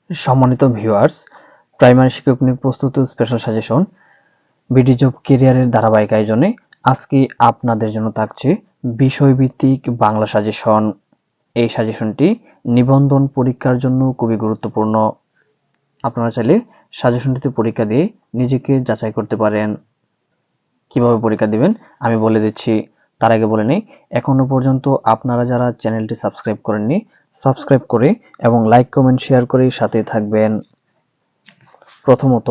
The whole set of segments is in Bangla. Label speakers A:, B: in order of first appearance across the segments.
A: সম্মানিত ভিউয়ার্স, প্রাইমারি শিক্ষক নিয়োগ প্রস্তুতি স্পেশাল সাজেশন বিডি জব ক্যারিয়ারের ধারাবাহিক আয়োজনে আজকে আপনাদের জন্য থাকছে বিষয়ভিত্তিক বাংলা সাজেশন। এই সাজেশনটি নিবন্ধন পরীক্ষার জন্য খুবই গুরুত্বপূর্ণ। আপনারা চাইলে সাজেশনটিতে পরীক্ষা দিয়ে নিজেকে যাচাই করতে পারেন। কিভাবে পরীক্ষা দিবেন আমি বলে দিচ্ছি। তার আগে বলে নেই, এখনো পর্যন্ত আপনারা যারা চ্যানেলটি সাবস্ক্রাইব করেননি, সাবস্ক্রাইব করে এবং লাইক কমেন্ট শেয়ার করে সাথে থাকবেন। প্রথমত,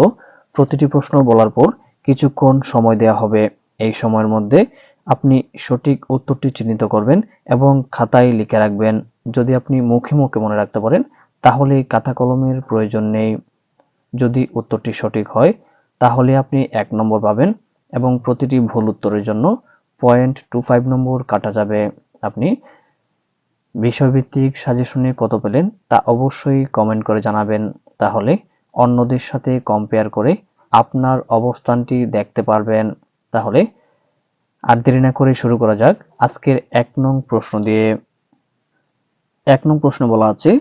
A: প্রতিটি প্রশ্ন বলার পর কিছুক্ষণ সময় দেওয়া হবে। এই সময়ের মধ্যে আপনি সঠিক উত্তরটি চিহ্নিত করবেন এবং খাতায় লিখে রাখবেন। যদি আপনি মুখে মুখে মনে রাখতে পারেন তাহলে খাতা কলমের প্রয়োজন নেই। যদি উত্তরটি সঠিক হয় তাহলে আপনি 1 নম্বর পাবেন এবং প্রতিটি ভুল উত্তরের জন্য 0.25 নম্বর কাটা যাবে। আপনি বিষয়ভিত্তিক সাজেশনে কত পেলেন তা অবশ্যই কমেন্ট করে জানাবেন, তাহলে অন্যদের সাথে কম্পেয়ার করে আপনার অবস্থানটি দেখতে পারবেন। তাহলে আর দেরি না করে শুরু করা যাক আজকের 1 নং প্রশ্ন দিয়ে। 1 নং প্রশ্ন বলা আছে,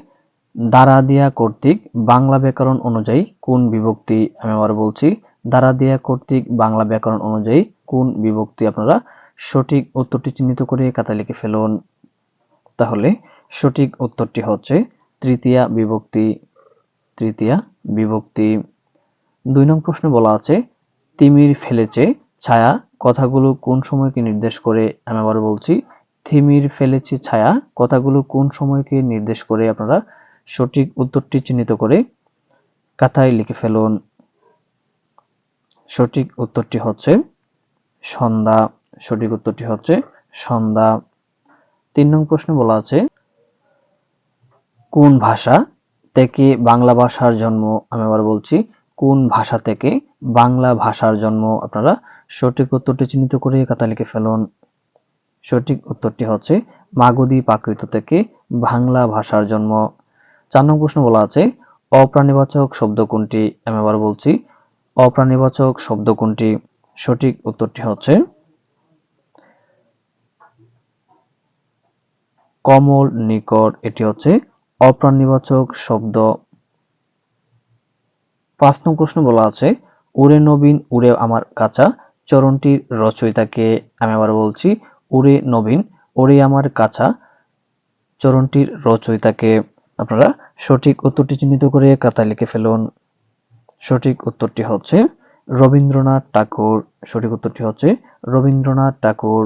A: দ্বারা দিয়া কর্তৃক বাংলা ব্যাকরণ অনুযায়ী কোন বিভক্তি? আমি আবার বলছি, দ্বারা দিয়া কর্তৃক বাংলা ব্যাকরণ অনুযায়ী কোন বিভক্তি? আপনারা সঠিক উত্তরটি চিহ্নিত করে খাতায় লিখে ফেলুন। তাহলে সঠিক উত্তরটি হচ্ছে তৃতীয়া বিভক্তি। তৃতীয়া বিভক্তি। 2 নং প্রশ্নে বলা আছে, তিমির ফেলেছে ছায়া কথাগুলো কোন সময়কে নির্দেশ করে? আমি আবার বলছি, তিমির ফেলেছে ছায়া কথাগুলো কোন সময়কে নির্দেশ করে? আপনারা সঠিক উত্তরটি চিহ্নিত করে খাতায় লিখে ফেলুন। সঠিক উত্তরটি হচ্ছে সন্ধ্যা। সঠিক উত্তরটি হচ্ছে সন্ধ্যা। 3 নং প্রশ্নে বলা আছে, কোন ভাষা থেকে বাংলা ভাষার জন্ম? আমি আবার বলছি, কোন ভাষা থেকে বাংলা ভাষার জন্ম? আপনারা সঠিক উত্তরটি চিহ্নিত করে খাতায় লিখে ফেলুন। সঠিক উত্তরটি হচ্ছে মাগধী প্রাকৃত থেকে বাংলা ভাষার জন্ম। 4 নং প্রশ্ন বলা আছে, অপ্রাণীবাচক শব্দ কোনটি? আমি আবার বলছি, অপ্রাণীবাচক শব্দ কোনটি? সঠিক উত্তরটি হচ্ছে কমল নিকট। এটি হচ্ছে অপ্রাণীবাচক শব্দ। 5 নং প্রশ্ন বলা আছে, ওরে নবীন উড়ে আমার কাঁচা চরণটির রচয়িতাকে? আমি আবার বলছি, ওরে নবীন ওরে আমার কাঁচা চরণটির রচয়িতাকে? আপনারা সঠিক উত্তরটি চিহ্নিত করে খাতায় লিখে ফেলুন। সঠিক উত্তরটি হচ্ছে রবীন্দ্রনাথ ঠাকুর। সঠিক উত্তরটি হচ্ছে রবীন্দ্রনাথ ঠাকুর।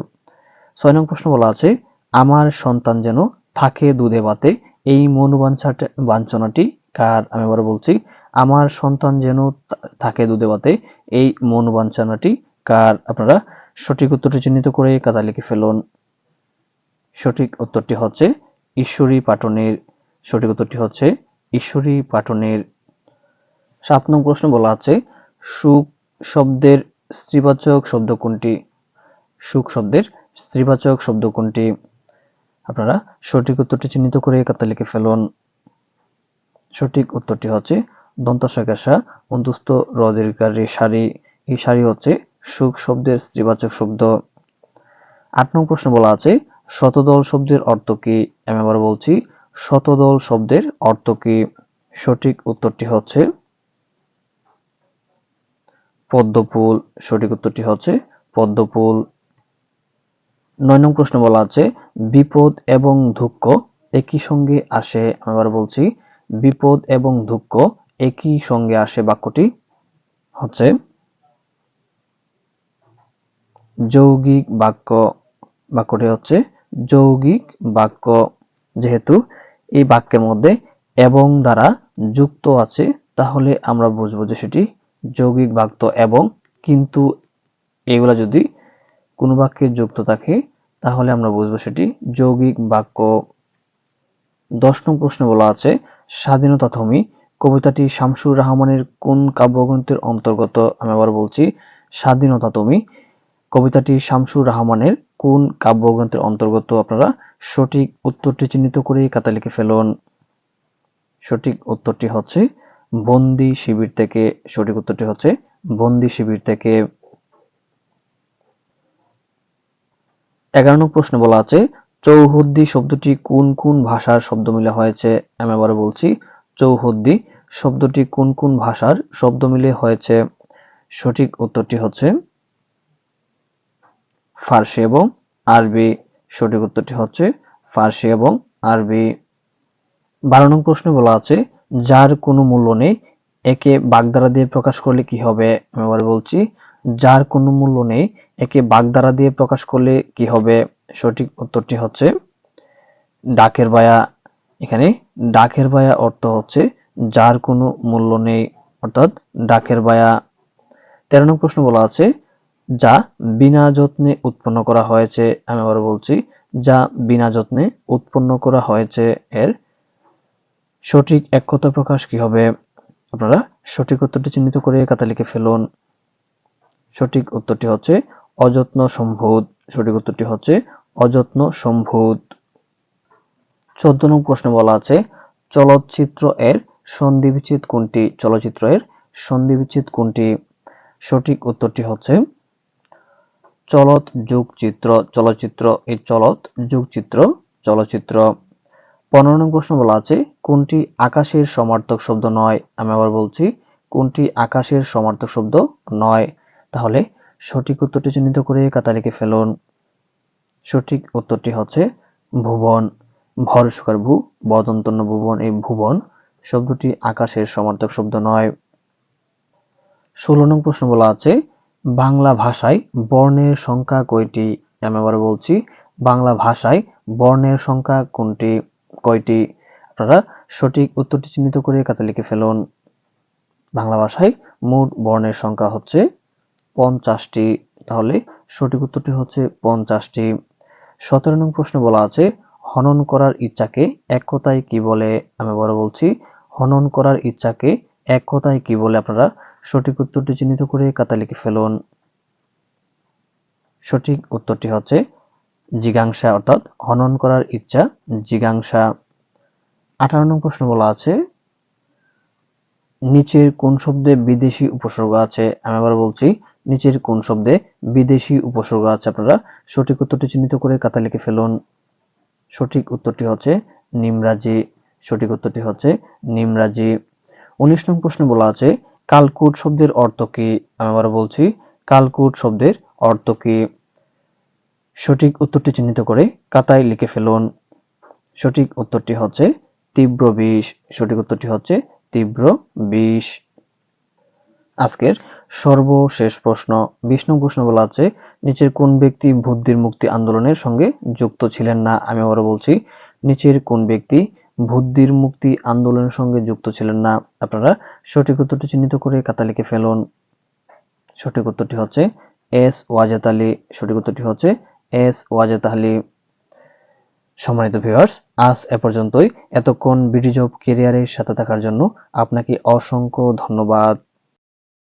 A: 6 নং প্রশ্ন বলা আছে, আমার সন্তান যেন থাকে দুধে ভাতে এই মনোবাঞ্ছনাটি কার? আমি আবার বলছি, আমার সন্তান যেন থাকে দুধে ভাতে এই মনোবাঞ্ছনাটি কার? আপনারা সঠিক উত্তরটি চিহ্নিত করে খাতায় লিখে ফেলুন। সঠিক উত্তরটি হচ্ছে ঈশ্বরী পাটনের। সঠিক উত্তরটি হচ্ছে ঈশ্বরী পাটনের। 7 নং প্রশ্ন বলা আছে, সুখ শব্দের স্ত্রীবাচক শব্দ কোনটি? সুখ শব্দের স্ত্রীবাচক শব্দ কোনটি? আপনারা সঠিক উত্তরটি চিহ্নিত করে খাতায় লিখে ফেলুন। সঠিক উত্তরটি হচ্ছে দন্তস্বকেশা অন্তস্থ র-দীর্ঘাকারী সারি। এই সারি হচ্ছে সুখ শব্দের স্ত্রীবাচক শব্দ। 8 নং প্রশ্ন বলা আছে, শতদল শব্দের অর্থ কি? আমি আবার বলছি, শতদল শব্দের অর্থ কি? সঠিক উত্তরটি হচ্ছে পদ্মফুল। সঠিক উত্তরটি হচ্ছে পদ্মফুল। 9 নং প্রশ্ন বলা আছে, বিপদ এবং দুঃখ একই সঙ্গে আসে? আমি আবার বলছি, বিপদ এবং দুঃখ একই সঙ্গে আসে বাক্যটি হচ্ছে যৌগিক বাক্য। বাক্যটি হচ্ছে যৌগিক বাক্য। যেহেতু এই বাক্যের মধ্যে এবং দ্বারা যুক্ত আছে তাহলে আমরা বুঝবো যে সেটি যৌগিক বাক্য। এবং কিন্তু এগুলা যদি কোনো বাক্যে যুক্ত থাকে তাহলে আমরা বুঝবো সেটি যৌগিক বাক্য। 10 নং প্রশ্নে বলা আছে, স্বাধীনতা তুমি কবিতাটি শামসুর রাহমানের কোন কাব্যগ্রন্থের অন্তর্গত? আমি আবার বলছি, স্বাধীনতা তুমি কবিতাটি শামসুর রাহমানের কোন কাব্যগ্রন্থের অন্তর্গত? আপনারা সঠিক উত্তরটি চিহ্নিত করে খাতায় লিখে ফেলুন। সঠিক উত্তরটি হচ্ছে বন্দি শিবির থেকে। সঠিক উত্তরটি হচ্ছে বন্দি শিবির থেকে। 11 নং প্রশ্ন বলা আছে, চৌহদ্দি শব্দটি কোন কোন ভাষার শব্দ মিলে হয়েছে? আমি আবার বলছি, চৌহদ্দি শব্দটি কোন কোন ভাষার শব্দ মিলে হয়েছে? সঠিক উত্তরটি হচ্ছে ফার্সি এবং আরবি। সঠিক উত্তরটি হচ্ছে ফার্সি এবং আরবি। 12 নং প্রশ্নে বলা আছে যার কোনো মূল্য নেই একে বাগধারা দিয়ে প্রকাশ করলে কি হবে? আমি আবার বলছি, যার কোনো মূল্য নেই একে বাগধারা দিয়ে প্রকাশ করলে কি হবে? সঠিক উত্তরটি হচ্ছে ডাকের বায়া। এখানে ডাকের বায়া অর্থ হচ্ছে যার কোনো মূল্য নেই, অর্থাৎ ডাকের বায়া। 13 নং প্রশ্ন বলা আছে যা বিনা যত্নে উৎপন্ন করা হয়েছে। আমি আবার বলছি, যা বিনা যত্নে উৎপন্ন করা হয়েছে এর সঠিক এক কথা প্রকাশ কি হবে? আপনারা সঠিক উত্তরটি চিহ্নিত করে খাতা লিখে ফেলুন। সঠিক উত্তরটি হচ্ছে অযত্ন সম্ভূত। সঠিক উত্তরটি হচ্ছে অযত্ন সম্ভূত। 14 নং প্রশ্নে বলা আছে চলচ্চিত্র এর সন্ধিবিচ্ছেদ কোনটি? চলচ্চিত্র এর সন্ধিবিচ্ছেদ কোনটি? সঠিক উত্তরটি হচ্ছে চলত যুগ চিত্র। চলচ্চিত্র এই চলত যুগ চিত্র চলচ্চিত্র। 15 নং প্রশ্ন বলা আছে কোনটি আকাশের সমার্থক শব্দ নয়? আমি আবার বলছি, কোনটি আকাশের সমার্থক শব্দ নয়? তাহলে সঠিক উত্তরটি চিহ্নিত করে খাতা লিখে ফেলুন। সঠিক উত্তরটি হচ্ছে ভুবন। ভরস্বকার ভূ, বদন্তন্য ভুবন, এই ভুবন শব্দটি আকাশের সমার্থক শব্দ নয়। 16 নং প্রশ্ন বলা আছে বাংলা ভাষায় বর্ণের সংখ্যা কয়টি? আমি আবার বলছি, বাংলা ভাষায় বর্ণের সংখ্যা কোনটি কয়টি? আপনারা সঠিক উত্তরটি চিহ্নিত করে খাতা লিখে ফেলুন। বাংলা ভাষায় মোট বর্ণের সংখ্যা হচ্ছে 50টি। তাহলে সঠিক উত্তরটি হচ্ছে 50টি। 17 নং প্রশ্ন বলা আছে হনন করার ইচ্ছাকে এক কথায় কি বলে? আমি আবার বলছি, হনন করার ইচ্ছাকে এক কথায় কি বলে? আপনারা সঠিক উত্তরটি চিহ্নিত করে খাতা লিখে ফেলুন। সঠিক উত্তরটি হচ্ছে জিজ্ঞাসা, অর্থাৎ হনন করার ইচ্ছা জিজ্ঞাসা। 18 নং প্রশ্ন বলা আছে নিচের কোন শব্দে বিদেশি উপসর্গ আছে? আমি আবার বলছি, নিচের কোন শব্দে বিদেশি উপসর্গ আছে? আপনারা সঠিক উত্তরটি চিহ্নিত করে খাতা লিখে ফেলুন। সঠিক উত্তরটি হচ্ছে নিমরাজি। সঠিক উত্তরটি হচ্ছে নিমরাজি। 19 নং প্রশ্নে বলা আছে কালকুট শব্দের অর্থ কি? আমি আবার বলছি, কালকুট শব্দের অর্থ কি? সঠিক উত্তরটি চিহ্নিত করে খাতায় লিখে ফেলুন। সঠিক উত্তরটি হচ্ছে তীব্র বিষ। সঠিক উত্তরটি হচ্ছে তীব্র বিষ। আজকের সর্বশেষ প্রশ্ন 20 নং প্রশ্ন বলা আছে নিচের কোন ব্যক্তি বুদ্ধির মুক্তি আন্দোলনের সঙ্গে যুক্ত ছিলেন না? আমি আবার বলছি, নিচের কোন ব্যক্তি বুদ্ধির মুক্তি আন্দোলনের সঙ্গে যুক্ত ছিলেন না? আপনারা সঠিক উত্তরটি চিহ্নিত করে খাতা লিখে ফেলুন। সঠিক উত্তরটি হচ্ছে এস ওয়াজেদ আলী। সঠিক উত্তরটি হচ্ছে এস ওয়াজেদ আলী। সম্মানিত ভিউয়ার্স, আজ এ পর্যন্তই। এতক্ষণ বিডি জব ক্যারিয়ারের সাথে থাকার জন্য আপনাকে অসংখ্য ধন্যবাদ।